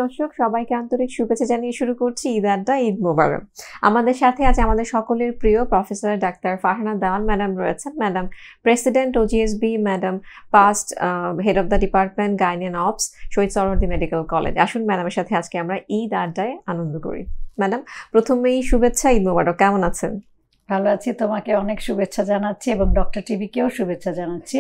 দর্শক সবাইকে আন্তরিক শুভেচ্ছা জানিয়ে শুরু করছি ঈদ আড্ডা, ঈদ মোবারক। আমাদের সাথে আছে আমাদের সকলের প্রিয় professor doctor Farhana Dewan madam রয়েছেন। Madam president OGSB, madam past head of the department gynae and obs, Shaheed Suhrawardy medical college. আসুন ম্যাডামের সাথে আজকে আমরা ঈদ আড্ডায় আনন্দ করি। ম্যাডাম প্রথমেই শুভেচ্ছা, ঈদ মোবারক। কেমন আছেন? ভালো আছি, তোমাকে অনেক শুভেচ্ছা জানাচ্ছি এবং ডক্টর টিভিকেও শুভেচ্ছা জানাচ্ছি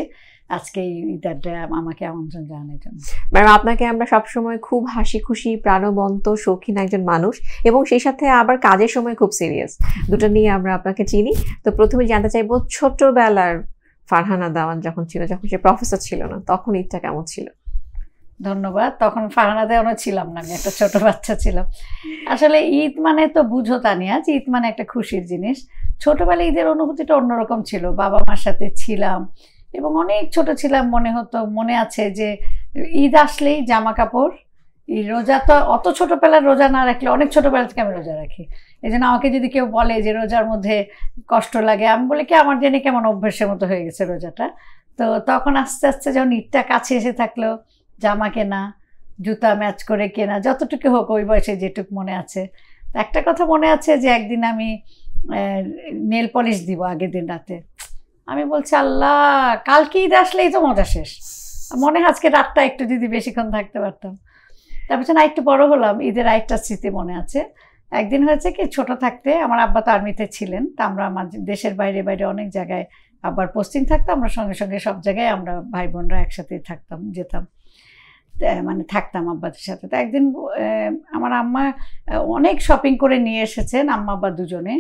আজকে ঈদ আড্ডায় আমাকে আমন্ত্রণ জানানোর জন্য। ম্যাডাম আপনাকে আমরা সবসময় খুব হাসি খুশি, প্রাণবন্ত, শৌখিন একজন মানুষ এবং সেই সাথে আবার কাজের সময় খুব সিরিয়াস, দুটো নিয়ে আমরা আপনাকে চিনি। তো প্রথমে জানতে চাইবো, ছোটবেলার ফারহানা দেওয়ান যখন ছিল, যখন সে প্রফেসর ছিল না, তখন ঈদটা কেমন ছিল? ধন্যবাদ। তখন ফারহানা দেওয়ানও ছিলাম না, আমি একটা ছোট বাচ্চা ছিলাম। আসলে ঈদ মানে তো বুঝো তানিয়া, ঈদ মানে একটা খুশির জিনিস। ছোটবেলায় ঈদের অনুভূতিটা অন্যরকম ছিল, বাবা মার সাথে ছিলাম এবং অনেক ছোট ছিলাম। মনে আছে যে ঈদ আসলেই জামা কাপড়, রোজা তো অত ছোটবেলার রোজা না রাখলে, অনেক ছোটবেলা থেকে আমি রোজা রাখি। এই জন্য আমাকে যদি কেউ বলে যে রোজার মধ্যে কষ্ট লাগে, আমি বলি কি আমার জানি কেমন অভ্যেসের মতো হয়ে গেছে রোজাটা। তো তখন আস্তে আস্তে যখন ঈদটা কাছে এসে থাকলো, জামা কেনা, জুতা ম্যাচ করে কেনা, যতটুকু হোক ওই বয়সে যেটুকু মনে আছে। একটা কথা মনে আছে যে একদিন আমি নেল পলিশ দিব আগের দিন রাতে। আমি বলছি আল্লাহ, কালকে ঈদ আসলেই তো মজা শেষ, মনে হয় আজকে রাতটা একটু যদি বেশিক্ষণ থাকতে পারতাম। তারপর না একটু বড় হলাম, ঈদের আরেকটা স্মৃতি মনে আছে। একদিন হয়েছে কি, ছোট থাকতে আমার আব্বা তো আর্মিতে ছিলেন, তা আমরা দেশের বাইরে বাইরে অনেক জায়গায় আব্বার পোস্টিং থাকতো, আমরা সঙ্গে সঙ্গে সব জায়গায় আমরা ভাই বোনরা একসাথেই যেতাম, মানে থাকতাম আব্বাদের সাথে। তো একদিন আমার আম্মা অনেক শপিং করে নিয়ে এসেছেন, আম্মা আব্বা দুজনে।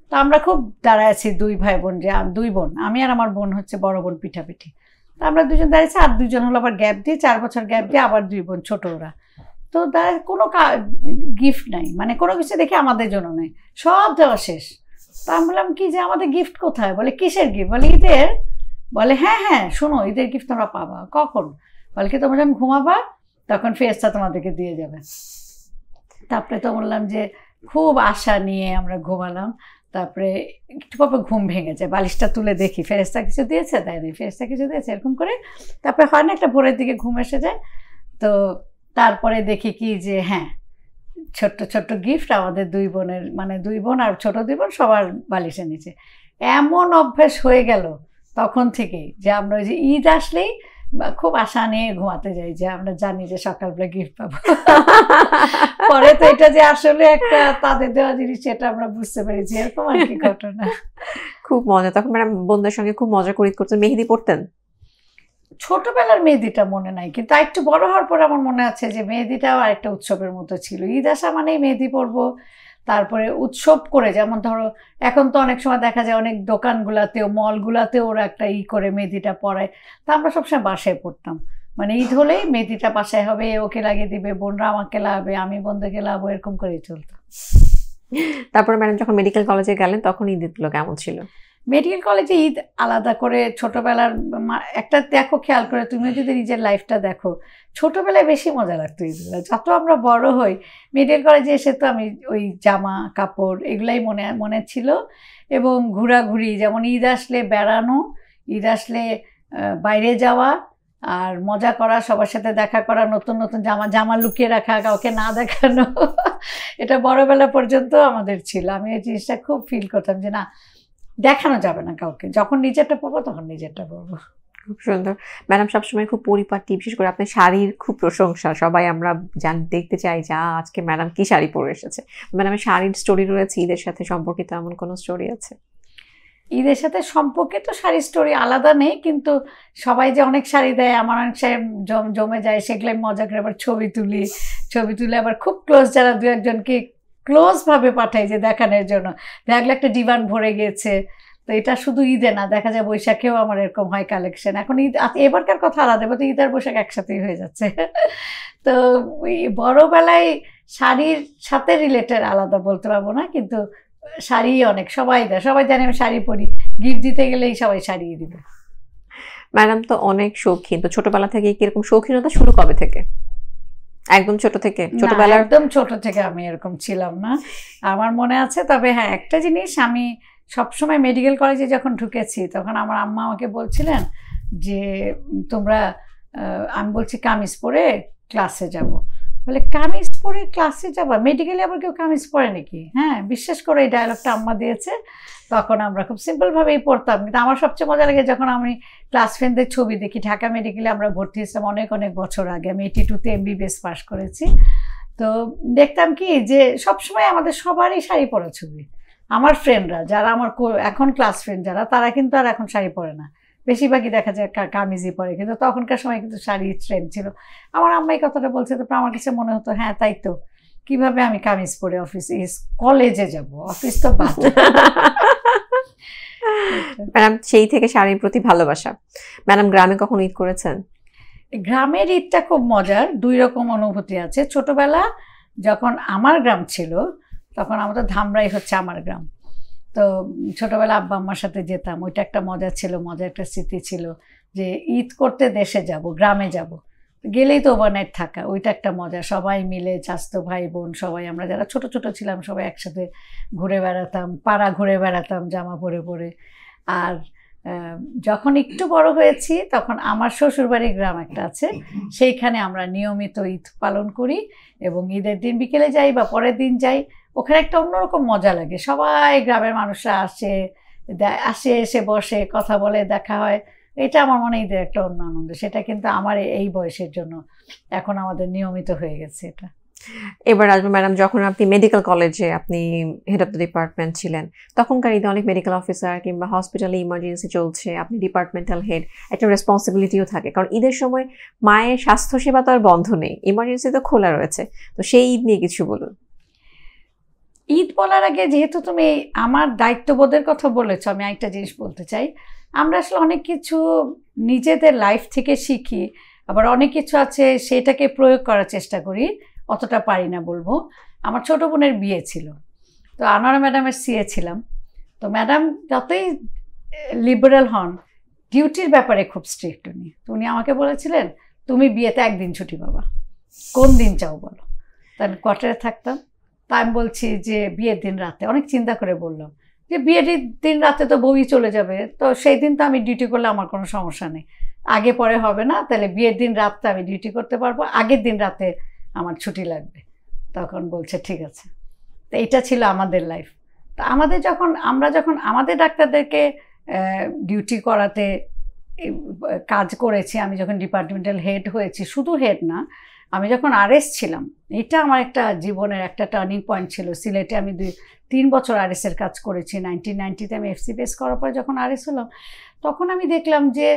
তো আমরা খুব দাঁড়ায় আছি, দুই ভাই বোন, যে দুই বোন, আমি আর আমার বোন হচ্ছে বড় বোন পিঠাপিঠি। তো আমরা দুজন দাঁড়িয়েছি, আর দুজন হলো আবার গ্যাপ দিয়ে, 4 বছর গ্যাপ দিয়ে আবার দুই বোন, ছোট ওরা। তো দাঁড়ায় কোনো গিফট নাই, মানে কোনো কিছু দেখে আমাদের জন্য নেই, সব দেওয়া শেষ। তো আমি বললাম কি যে আমাদের গিফট কোথায়? বলে কিসের গিফট? বলে ঈদের। বলে হ্যাঁ শোনো, ঈদের গিফট তোমরা পাবা। কখন? বলে কি তোমরা যখন ঘুমাবা তখন ফেরেশতা তোমাদেরকে দিয়ে যাবে। তারপরে তো বললাম যে খুব আশা নিয়ে আমরা ঘুমালাম। তারপরে একটু পর ঘুম ভেঙে যায়, বালিশটা তুলে দেখি ফেরেশতা কিছু দিয়েছে, তাই নেই, ফেরেশতা কিছু দিয়েছে, এরকম করে। তারপরে হয় না একটা ভোরের দিকে ঘুম এসে যায়। তো তারপরে দেখি কি যে হ্যাঁ, ছোট্ট ছোট্ট গিফট আমাদের দুই বোনের, মানে দুই বোন আর ছোট দুই বোন সবার বালিশের নিচে। এমন অভ্যাস হয়ে গেল তখন থেকেই যে আমরা ওই যে ঈদ আসলেই খুব আশা নিয়ে ঘুমাতে যাই, যে আমরা জানি যে সকালবেলা গিফট পাবো। পরে তো এটা যে আসলে একটা তাদের দেওয়া জিনিস, সেটা আমরা বুঝতে পেরেছি, এরকম আর কি ঘটনা। খুব মজা। তখন ম্যাডাম বন্ধুদের সঙ্গে খুব মজা করে করতেন, মেহেদি পড়তেন? ছোটবেলার মেহেদিটা মনে নাই, কিন্তু একটু বড় হওয়ার পর আমার মনে আছে যে মেহেদিটাও আরেকটা উৎসবের মতো ছিল। ঈদ আসা মানেই মেহেদি পরবো, তারপরে উৎসব করে, যেমন ধরো এখন তো অনেক সময় দেখা যায় অনেক দোকানগুলাতেও মলগুলাতেও ওরা একটা করে মেহেদিটা পরায়। তা আমরা সবসময় বাসায় পড়তাম, মানে ঈদ হলেই মেহেদিটা বাসায় হবে, ওকে লাগিয়ে দিবে, বোনরা আমাকে লাগাবে, আমি বোনদেরকে লাগাবো, এরকম করেই চলতো। তারপরে ম্যাডাম যখন মেডিকেল কলেজে গেলেন তখন ঈদগুলো কেমন ছিল? মেডিকেল কলেজে ঈদ আলাদা করে। ছোটবেলার একটা দেখো, খেয়াল করে তুমি যদি নিজের লাইফটা দেখো, ছোটবেলায় বেশি মজা লাগতো ঈদগুলো। যত আমরা বড় হই, মেডিকেল কলেজে এসে তো আমি ওই জামা কাপড় এগুলাই মনে ছিল, এবং ঘোরাঘুরি, যেমন ঈদ আসলে বেড়ানো, ঈদ আসলে বাইরে যাওয়া আর মজা করা, সবার সাথে দেখা করা, নতুন নতুন জামা লুকিয়ে রাখা, কাউকে না দেখানো, এটা বড়বেলা পর্যন্ত আমাদের ছিল। আমি এই জিনিসটা খুব ফিল করতাম যে না, দেখানো যাবে না কাউকে, যখন নিজেরটা পরবো তখন নিজেরটা পরবো। খুব সুন্দর। ম্যাডাম সবসময় খুব পরিপাটি, বিশেষ করে আপনার শাড়ির খুব প্রশংসা, সবাই আমরা দেখতে চাই যে আজকে ম্যাডাম কি শাড়ি পরে এসেছে। ম্যাডামের শাড়ির স্টোরি রয়েছে, ঈদের সাথে সম্পর্কিত এমন কোনো স্টোরি আছে? ঈদের সাথে সম্পর্কিত শাড়ির স্টোরি আলাদা নেই, কিন্তু সবাই যে অনেক শাড়ি দেয়, আমার অনেক শাড়ি জমে যায়, সেগুলো মজা করে আবার ছবি তুলে আবার খুব ক্লোজ যারা দু একজনকে ক্লোজ ভাবে পাঠাই যে দেখানোর জন্য, দেখলে একটা ডিমান্ড ভরে গিয়েছে। তো এটা শুধু ঈদে না, দেখা যায় বৈশাখেও আমার এরকম হয় কালেকশন। এখন ঈদ এবারকার কথা আলাদা, তো ঈদ আর বৈশাখ একসাথেই হয়ে যাচ্ছে। তো বড়বেলায় শাড়ির সাথে রিলেটেড আলাদা বলতে পারবো না, কিন্তু শাড়ি অনেক সবাই দেয়, সবাই জানে আমি শাড়ি পরি, গিফট দিতে গেলেই সবাই শাড়ি দিবে। ম্যাডাম তো অনেক শৌখিন, তো ছোটবেলা থেকে কিরকম শৌখিনতা শুরু কবে থেকে? একদম ছোট থেকে, ছোটবেলার? একদম ছোট থেকে আমি এরকম ছিলাম না, আমার মনে আছে। তবে হ্যাঁ, একটা জিনিস, আমি সবসময় মেডিকেল কলেজে যখন ঢুকেছি তখন আমার আম্মা আমাকে বলছিলেন যে তোমরা, আমি বলছি কামিজ পরে ক্লাসে যাব, বলে কামিজ পরে ক্লাসে যাবা, মেডিকেলে আবার কেউ কামিজ পরে নাকি? হ্যাঁ, বিশ্বাস করে এই ডায়লগটা আম্মা দিয়েছে। তখন আমরা খুব সিম্পলভাবেই পড়তাম। কিন্তু আমার সবচেয়ে মজা লাগে যখন আমি ক্লাস ফ্রেন্ডদের ছবি দেখি। ঢাকা মেডিকেলে আমরা ভর্তি হয়েছিলাম অনেক অনেক বছর আগে, আমি 82-তে MBBS পাস করেছি। তো দেখতাম কি যে সবসময় আমাদের সবারই শাড়ি পরা ছবি। আমার ফ্রেন্ডরা যারা আমার এখন ক্লাস ফ্রেন্ড যারা, তারা কিন্তু আর এখন শাড়ি পরে না, বেশিরভাগই দেখা যায় কামিজই পরে। কিন্তু তখনকার সময় কিন্তু শাড়ি ট্রেন্ড ছিল। আমার আম্মা এই কথাটা বলছে, তারপর আমার কাছে মনে হতো হ্যাঁ তাই তো, কিভাবে আমি কামিজ পরে কলেজে যাব, অফিস তো বাদ। ম্যাডাম সেই থেকে শাড়ির প্রতি ভালোবাসা। ম্যাডাম গ্রামে কখনো ঈদ করেছেন? গ্রামের ঈদটা খুব মজার, দুই রকম অনুভূতি আছে। ছোটবেলা যখন আমার গ্রাম ছিল তখন আমাদের ধামরাই হচ্ছে আমার গ্রাম। তো ছোটবেলা আব্বা আম্মার সাথে যেতাম, ওইটা একটা মজা ছিল, মজার একটা স্মৃতি ছিল যে ঈদ করতে দেশে যাব, গ্রামে যাব, গেলেই তো ওভারনাইট থাকা, ওইটা একটা মজা। সবাই মিলে, চাচতো ভাই বোন সবাই, আমরা যারা ছোট ছোট ছিলাম সবাই একসাথে ঘুরে বেড়াতাম, পাড়া ঘুরে বেড়াতাম জামা পরে পরে। আর যখন একটু বড় হয়েছি তখন আমার শ্বশুরবাড়ির গ্রাম একটা আছে, সেইখানে আমরা নিয়মিত ঈদ পালন করি এবং ঈদের দিন বিকেলে যাই বা পরের দিন যাই। ওখানে একটা অন্যরকম মজা লাগে, সবাই গ্রামের মানুষরা আসে এসে বসে কথা বলে, দেখা হয়। এটা আমার মনে ঈদের একটা অন্য আনন্দ। সেটা কিন্তু আমার এই বয়সের জন্য এখন আমাদের নিয়মিত হয়ে গেছে এটা। এবার আসবো ম্যাডাম, যখন আপনি মেডিকেল কলেজে আপনি হেড অফ দ্য ডিপার্টমেন্ট ছিলেন, তখনকার ঈদে অনেক মেডিকেল অফিসার কিংবা হসপিটালে ইমার্জেন্সি চলছে, আপনি ডিপার্টমেন্টাল হেড, একটা রেসপন্সিবিলিটিও থাকে, কারণ ঈদের সময় মায়ের স্বাস্থ্যসেবা তো আর বন্ধ নেই, ইমার্জেন্সি তো খোলা রয়েছে। তো সেই ঈদ নিয়ে কিছু বলুন। ঈদ বলার আগে যেহেতু তুমি আমার দায়িত্ববোধের কথা বলেছো, আমি একটা জিনিস বলতে চাই। আমরা আসলে অনেক কিছু নিজেদের লাইফ থেকে শিখি, আবার অনেক কিছু আছে সেটাকে প্রয়োগ করার চেষ্টা করি, অতটা পারি না বলবো। আমার ছোট বোনের বিয়ে ছিল, তো আনোয়ারা ম্যাডামের সিএ ছিলাম। তো ম্যাডাম যতই লিবারেল হন, ডিউটির ব্যাপারে খুব স্ট্রিক্ট উনি। তো উনি আমাকে বলেছিলেন তুমি বিয়েতে একদিন ছুটি পাবা, কোন দিন চাও বলো। তাহলে কোয়ার্টারে থাকতাম। তা আমি বলছি যে বিয়ের দিন রাতে। অনেক চিন্তা করে বললাম যে বিয়ের দিন রাতে তো বউই চলে যাবে, তো সেই দিন তো আমি ডিউটি করলে আমার কোনো সমস্যা নেই, আগে পরে হবে না, তাহলে বিয়ের দিন রাতটা আমি ডিউটি করতে পারবো, আগের দিন রাতে আমার ছুটি লাগবে। তখন বলছে ঠিক আছে। তো এটা ছিল আমাদের লাইফ। তা আমরা যখন আমাদের ডাক্তারদেরকে ডিউটি করাতে কাজ করেছি, আমি যখন ডিপার্টমেন্টাল হেড হয়েছি, শুধু হেড না, আমি যখন আরএস ছিলাম, এটা আমার একটা জীবনের একটা টার্নিং পয়েন্ট ছিল। সিলেটে আমি 3 বছর আরএসের কাজ করেছি। 1990-তে আমি FCPS করার পরে যখন আরএস হলাম, তখন আমি দেখলাম যে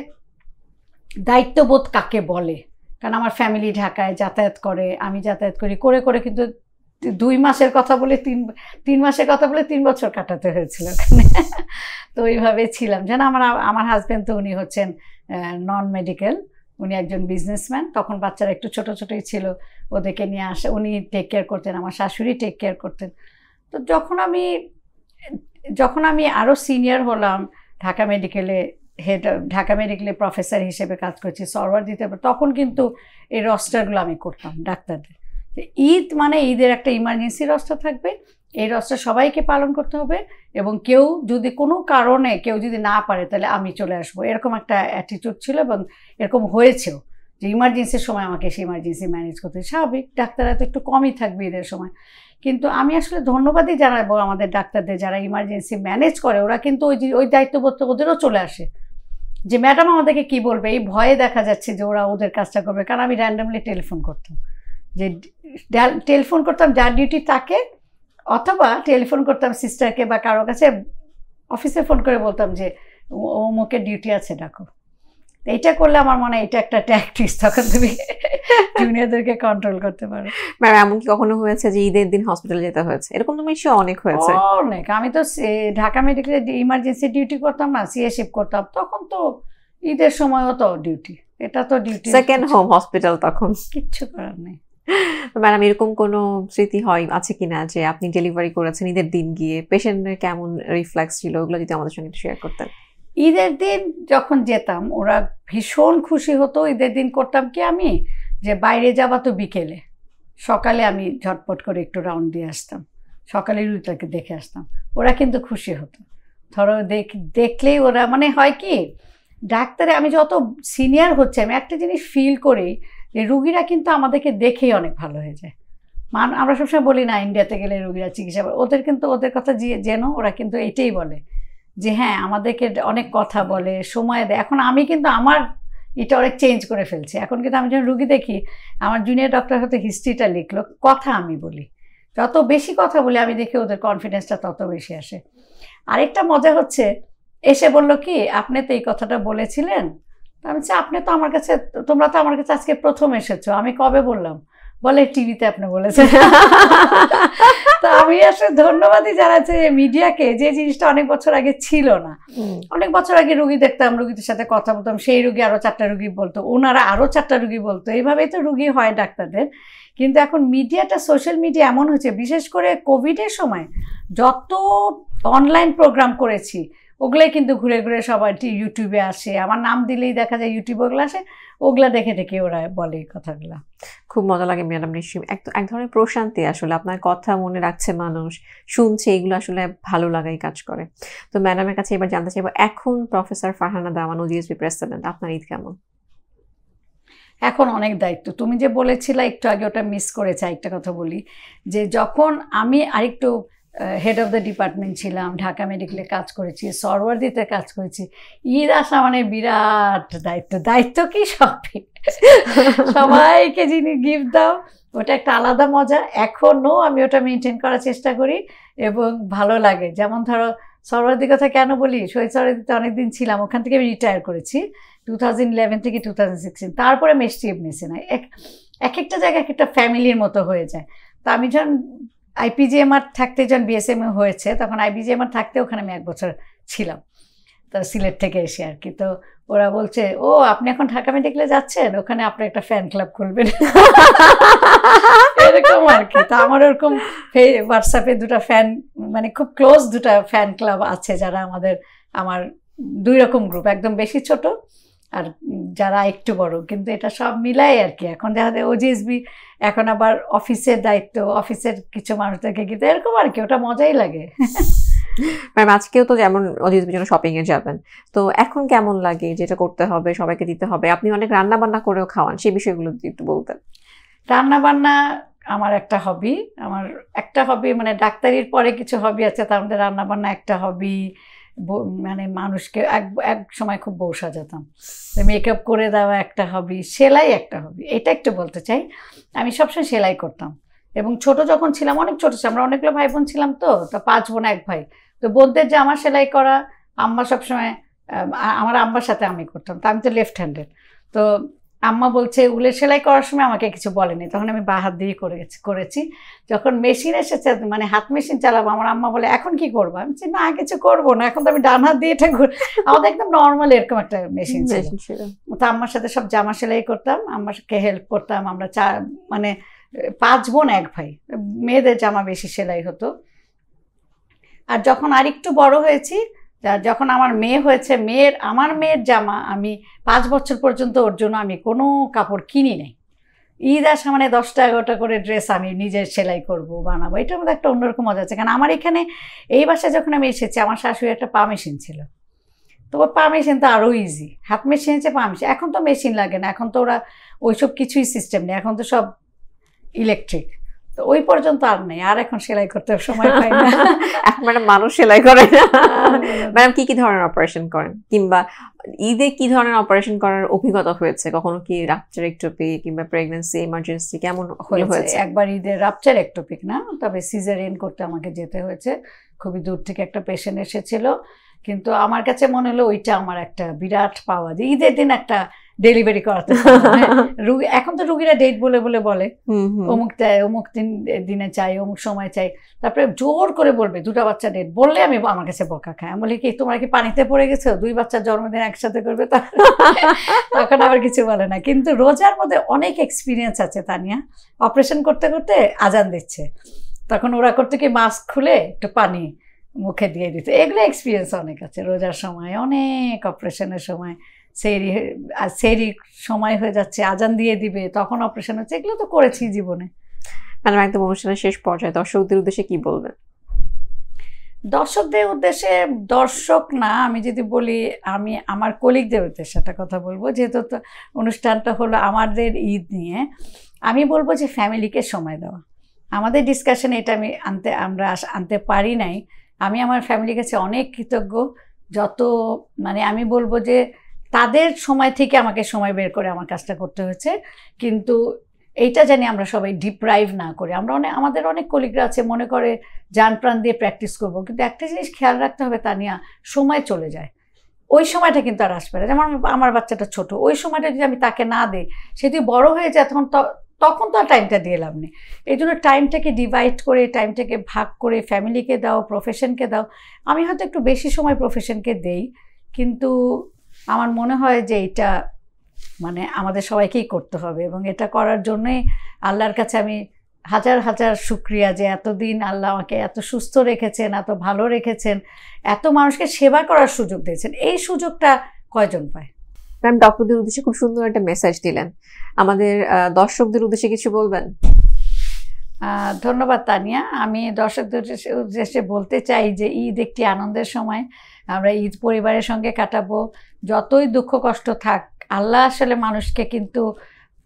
দায়িত্ববোধ কাকে বলে। কারণ আমার ফ্যামিলি ঢাকায় যাতায়াত করে, আমি যাতায়াত করি, করে করে কিন্তু 2 মাসের কথা বলে 3 মাসের কথা বলে 3 বছর কাটাতে হয়েছিল ওখানে। তো ওইভাবে ছিলাম। যেন আমার হাজব্যান্ড তো উনি হচ্ছেন নন মেডিকেল, উনি একজন বিজনেসম্যান। তখন বাচ্চারা একটু ছোট ছোটই ছিল, ওদেরকে নিয়ে আসে, উনি টেক কেয়ার করতেন, আমার শাশুড়ি টেক কেয়ার করতেন। তো যখন আমি আরও সিনিয়র হলাম, ঢাকা মেডিকেলে প্রফেসর হিসেবে কাজ করছি, সরওয়ার দিতে, তখন কিন্তু এই রস্টারগুলো আমি করতাম ডাক্তারদের। ঈদ মানে ঈদের একটা ইমার্জেন্সি রস্টার থাকবে, এই রস্টার সবাইকে পালন করতে হবে, এবং কেউ যদি কোনো কারণে কেউ যদি না পারে তাহলে আমি চলে আসবো, এরকম একটা অ্যাটিটিউড ছিল। এবং এরকম হয়েছেও যে ইমার্জেন্সির সময় আমাকে সেই ইমার্জেন্সি ম্যানেজ করতে, স্বাভাবিক ডাক্তাররা তো একটু কমই থাকবে ঈদের সময়। কিন্তু আমি আসলে ধন্যবাদই জানাবো আমাদের ডাক্তারদের যারা ইমার্জেন্সি ম্যানেজ করে, ওরা কিন্তু ওই দায়িত্ববোধ ওদেরও চলে আসে যে ম্যাডাম আমাদেরকে কি বলবে, এই ভয়ে দেখা যাচ্ছে যে ওরা ওদের কাজটা করবে। কারণ আমি র্যান্ডামলি টেলিফোন করতাম, যার ডিউটি তাকে, অথবা টেলিফোন করতাম সিস্টারকে বা কারো কাছে, অফিসে ফোন করে বলতাম যে অমুকের ডিউটি আছে, ডাকো। এইটা করলে আমার মনে হয় এটা একটা ট্যাকটিক্স, তখন তুমি জুনিয়রদেরকে কন্ট্রোল করতে পারো। ম্যাডাম এমন কি কখনো হয়েছে যে ঈদের দিন হসপিটালে যেতে হয়েছে? এরকম তো নিশ্চয়ই অনেক হয়েছে। অনেক। আমি তো ঢাকা মেডিকেলে ইমার্জেন্সি ডিউটি করতাম না, সিএ শিফট করতাম, তখন তো ঈদের সময়ও তো ডিউটি, এটা তো ডিউটি, সেকেন্ড হোম হসপিটাল, তখন কিচ্ছু করার নেই। ম্যাডাম এরকম কোনো স্মৃতি আছে কিনা যে আপনি ডেলিভারি করেছেন ঈদের দিন গিয়ে, পেশেন্টের কেমন রিফ্লেক্স ছিল, ওগুলো যদি আমাদের সঙ্গে শেয়ার করতেন। ঈদের দিন যখন যেতাম ওরা ভীষণ খুশি হতো। ঈদের দিন করতাম কি আমি, যে বাইরে যাবা তো বিকেলে, সকালে আমি ঝটপট করে একটু রাউন্ড দিয়ে আসতাম, সকালে রুগীটাকে দেখে আসতাম, ওরা কিন্তু খুশি হতো। ধরো দেখলেই ওরা মানে হয় কি, ডাক্তারে আমি যত সিনিয়র হচ্ছে আমি একটা জিনিস ফিল করি যে রুগীরা কিন্তু আমাদেরকে দেখেই অনেক ভালো হয়ে যায়। আমরা সবসময় বলি না ইন্ডিয়াতে গেলে রুগীরা চিকিৎসা, ওদের কিন্তু ওদের কথা যেন ওরা কিন্তু এটাই বলে যে হ্যাঁ আমাদেরকে অনেক কথা বলে, সময় দেয়। এখন আমি কিন্তু আমার এটা অনেক চেঞ্জ করে ফেলছি। এখন কিন্তু আমি যখন রুগী দেখি, আমার জুনিয়র ডক্টর হয়তো হিস্ট্রিটা লিখলো, কথা আমি বলি, যত বেশি কথা বলি আমি দেখি ওদের কনফিডেন্সটা তত বেশি আসে। আরেকটা মজা হচ্ছে, এসে বলল কি আপনি তো এই কথাটা বলেছিলেন, আমি বলছি আপনি তো আমার কাছে, তোমরা তো আমার কাছে আজকে প্রথম এসেছো, আমি কবে বললাম? বলে টিভিতে আপনি বলেছেন। তো আমি আসলে ধন্যবাদই জানাচ্ছি মিডিয়াকে, যে জিনিসটা অনেক বছর আগে ছিল না। অনেক বছর আগে রুগী দেখতাম, রুগীদের সাথে কথা বলতাম, সেই রুগী আরো 4টা রুগী বলতো, ওনারা আরো 4টা রুগী বলতো, এইভাবেই তো রুগী হয় ডাক্তারদের। কিন্তু এখন মিডিয়াটা, সোশ্যাল মিডিয়া এমন হয়েছে, বিশেষ করে কোভিডের সময় যত অনলাইন প্রোগ্রাম করেছি ওগুলাই কিন্তু ঘুরে ঘুরে সবাই ইউটিউবে আসে, আমার নাম দিলেই দেখা যায় ইউটিউবে ওগুলো আসে, ওগুলা দেখে দেখে ওরা বলে এই কথাগুলা। খুব মজা লাগে ম্যাডাম, নিশ্চয়ই এক ধরনের প্রশান্তি, আসলে আপনার কথা মনে রাখছে মানুষ, শুনছে, এগুলো আসলে ভালো লাগাই কাজ করে। তো ম্যাডামের কাছে এবার জানতে চাইবো, এখন প্রফেসর ফারহানা দেওয়ান ওজিএসবি প্রেসিডেন্ট, আপনার ঈদ কেমন? এখন অনেক দায়িত্ব। তুমি যে বলেছিলে একটু আগে, ওটা মিস করেছে। একটা কথা বলি, যে যখন আমি আরেকটু হেড অফ দ্য ডিপার্টমেন্ট ছিলাম, ঢাকা মেডিকেলে কাজ করেছি, সরওয়ার্দিতে কাজ করেছি, ঈদ আসা মানে বিরাট দায়িত্ব। দায়িত্ব কি সবই, সবাইকে যিনি গিফট দাও, ওটা একটা আলাদা মজা। এখনও আমি ওটা মেনটেন করার চেষ্টা করি এবং ভালো লাগে। যেমন ধরো সরওয়ার্দির কথা কেন বলি, শহীদ সরওয়ার্দিতে অনেকদিন ছিলাম, ওখান থেকে আমি রিটায়ার করেছি 2011 থেকে 2016। তারপরে মেসটি এমনি না, এক একটা জায়গায় এক একটা ফ্যামিলির মতো হয়ে যায়। তো আমি যখন আইপিজিএমআর থাকতে, যখন বিএসএমএ হয়েছে, তখন আইপিজিএমআর থাকতে ওখানে আমি 1 বছর ছিলাম, তো সিলেট থেকে এসে আর কি। তো ওরা বলছে, ও আপনি এখন ঢাকা মেডিকেলে যাচ্ছেন, ওখানে আপনি একটা ফ্যান ক্লাব খুলবেন, এরকম আর কি। তো আমার ওরকম হোয়াটসঅ্যাপে 2টা ফ্যান, মানে খুব ক্লোজ 2টা ফ্যান ক্লাব আছে, যারা আমার 2 রকম গ্রুপ, একদম বেশি ছোট আর যারা একটু বড়, কিন্তু এটা সব মিলাই আর কি। এখন দেখা যায় ওজিএসবি, এখন আবার অফিসের দায়িত্ব, অফিসের কিছু মানুষদেরকে কিন্তু এরকম আর কি, ওটা মজাই লাগে। ম্যাম আজকেও তো যেমন ওজিএসবির জন্য শপিং এ যাবেন, তো এখন কেমন লাগে যেটা করতে হবে, সবাইকে দিতে হবে? আপনি অনেক রান্না বান্না করেও খাওয়ান, সেই বিষয়গুলো একটু বলতেন। রান্না বান্না আমার একটা হবি, মানে ডাক্তারির পরে কিছু হবি আছে, তার মধ্যে রান্না বান্না একটা হবি। মানে মানুষকে এক সময় খুব বউ সাজাতাম, মেকআপ করে দেওয়া একটা হবি, সেলাই একটা হবি। এটা একটু বলতে চাই, আমি সবসময় সেলাই করতাম। এবং ছোট যখন ছিলাম, অনেক ছোট ছিলাম, আমরা অনেকগুলো ভাই বোন ছিলাম, তো 5 বোন 1 ভাই। তো বোনদের জামা সেলাই করা আম্মা সবসময়, আমার আম্মার সাথে আমি করতাম। তো আমি তো লেফট হ্যান্ডেড, তো আম্মা বলছে উলের সেলাই করার সময় আমাকে কিছু বলেনি, তখন আমি বা হাত দিয়ে করেছি। যখন মেশিন এসেছে, মানে হাত মেশিন চালাবো, আমার আম্মা বলে এখন কি করবো? আমি বলছি না কিছু করবো না, এখন তো আমি ডান হাত দিয়ে এটা আমাদের একদম নর্মাল এরকম একটা মেশিন ছিল। তো আম্মার সাথে সব জামা সেলাই করতাম, আম্মাকে হেল্প করতাম। আমরা 5 বোন 1 ভাই, মেয়েদের জামা বেশি সেলাই হতো। আর যখন আরেকটু বড় হয়েছি, যখন আমার মেয়ে হয়েছে, আমার মেয়ের জামা আমি 5 বছর পর্যন্ত ওর জন্য আমি কোনো কাপড় কিনি নাই। ঈদ আসা মানে 10টা 11টা করে ড্রেস আমি নিজে সেলাই করব, বানাবো। এটার মধ্যে একটা অন্যরকম মজা আছে। কারণ আমার এখানে এই বাসায় যখন আমি এসেছি, আমার শাশুড়ি একটা পা মেশিন ছিল, তো পা মেশিন তো আরও ইজি, হাত মেশিন আছে, পা মেশিন। এখন তো মেশিন লাগে না, এখন তো ওরা ওইসব কিছুই সিস্টেম নেই, এখন তো সব ইলেকট্রিক। তো ওই পর্যন্ত আর নেই, আর এখন সেলাই করতে সময় পাই না। ম্যাডাম মানুষ সেলাই করে না। ম্যাডাম কি ধরনের অপারেশন করেন, কিংবা ঈদে কি ধরনের অপারেশন করার অভিজ্ঞতা হয়েছে? কখনো কি রাপচার একটোপি কিংবা প্রেগন্যান্সি ইমার্জেন্সি কেমন হয়েছে? একবার ঈদে রাপচার একটোপিক না, তবে সিজারিয়ান করতে আমাকে যেতে হয়েছে। খুবই দূর থেকে একটা পেশেন্ট এসেছিল, কিন্তু আমার কাছে মনে হলো ওইটা আমার একটা বিরাট পাওয়া, যে ঈদের দিন একটা ডেলিভারি করাতে। এখন তো রুগীরা ডেট বলে বলে অমুক চাই, অমুক দিনে চাই, অমুক সময় চাই, তারপরে জোর করে বলবে 2টা বাচ্চা ডেট বললে আমার কাছে বকা খায়। আমি বলি কি তোমরা কি পানিতে পড়ে গেছো, 2 বাচ্চার জন্মদিন একসাথে করবে? তখন আবার কিছু বলে না। কিন্তু রোজার মধ্যে অনেক এক্সপিরিয়েন্স আছে তানিয়া, অপারেশন করতে করতে আজান দিচ্ছে, তখন ওরা করতে কি মাস্ক খুলে একটু পানি মুখে দিয়ে দিত। এগুলো এক্সপিরিয়েন্স অনেক আছে রোজার সময়, অনেক অপারেশনের সময়। সেরি সময় হয়ে যাচ্ছে, আজান দিয়ে দিবে, তখন অপারেশন হচ্ছে, এগুলো তো করেছি জীবনে। ম্যাডাম একদম অনুষ্ঠানের শেষ পর্যায়ে দর্শকদের উদ্দেশ্যে কি বলবেন? দর্শকদের উদ্দেশ্যে, দর্শক না, আমি যদি বলি আমি আমার কলিগদের উদ্দেশ্যে একটা কথা বলবো, যেহেতু অনুষ্ঠানটা হলো আমাদের ঈদ নিয়ে। আমি বলবো যে ফ্যামিলিকে সময় দেওয়া। আমাদের ডিসকাশনে এটা আমরা আনতে পারি নাই। আমি আমার ফ্যামিলির কাছে অনেক কৃতজ্ঞ। যত মানে আমি বলবো যে তাদের সময় থেকে আমাকে সময় বের করে আমার কাজটা করতে হয়েছে, কিন্তু এইটা জানি আমরা সবাই ডিপ্রাইভ না করি। আমাদের অনেক কলিগরা আছে মনে করে জান প্রাণ দিয়ে প্র্যাকটিস করব, কিন্তু একটা জিনিস খেয়াল রাখতে হবে তানিয়া, সময় চলে যায়, ওই সময়টা কিন্তু আর আসবে না। যেমন আমার বাচ্চাটা ছোট, ওই সময়টা যদি আমি তাকে না দিই, সে যদি বড় হয়ে যায় তখন তো আর টাইমটা দিয়ে লাভ নেই। এই জন্য টাইমটাকে ডিভাইড করে, টাইমটাকে ভাগ করে ফ্যামিলিকে দাও, প্রফেশনকে দাও। আমি হয়তো একটু বেশি সময় প্রফেশনকে দেই, কিন্তু আমার মনে হয় যে এটা মানে আমাদের সবাইকেই করতে হবে, এবং এটা করার জন্যই আল্লাহর কাছে আমি হাজার হাজার শুকরিয়া যে এতদিন আল্লাহ আমাকে এত সুস্থ রেখেছেন, এত ভালো রেখেছেন, এত মানুষকে সেবা করার সুযোগ দিয়েছেন। এই সুযোগটা কয়জন পায়? ম্যাম ডক্টরদের উদ্দেশ্যে খুব সুন্দর একটা মেসেজ দিলেন, আমাদের দর্শকদের উদ্দেশ্যে কিছু বলবেন? ধন্যবাদ তানিয়া। আমি দর্শকদের উদ্দেশ্যে বলতে চাই যে ঈদ একটি আনন্দের সময়। আমরা ঈদ পরিবারের সঙ্গে কাটাবো। যতই দুঃখ কষ্ট থাক, আল্লাহ আসলে মানুষকে কিন্তু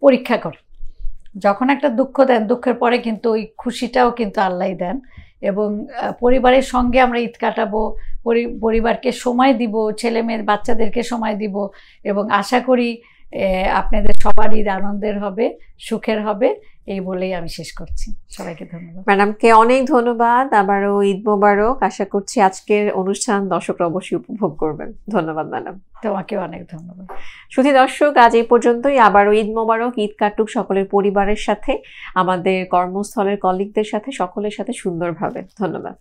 পরীক্ষা করে। যখন একটা দুঃখ দেন, দুঃখের পরে কিন্তু ওই খুশিটাও কিন্তু আল্লাহই দেন। এবং পরিবারের সঙ্গে আমরা ঈদ কাটাবো, পরিবারকে সময় দিব, ছেলে মেয়ে বাচ্চাদেরকে সময় দিব, এবং আশা করি আপনাদের সবার ঈদ আনন্দের হবে, সুখের হবে। এই বলেই আমি শেষ করছি। সবাইকে ধন্যবাদ। ম্যাডামকে অনেক ধন্যবাদ, আবারও ঈদ মোবারক। আশা করছি আজকের অনুষ্ঠান দর্শকরা অবশ্যই উপভোগ করবেন। ধন্যবাদ ম্যাডাম। তোমাকেও অনেক ধন্যবাদ। শুধু দর্শক, আজ এই পর্যন্তই। আবারও ঈদ মোবারক। ঈদ কাটুক সকলের পরিবারের সাথে, আমাদের কর্মস্থলের কলিগদের সাথে, সকলের সাথে সুন্দরভাবে। ধন্যবাদ।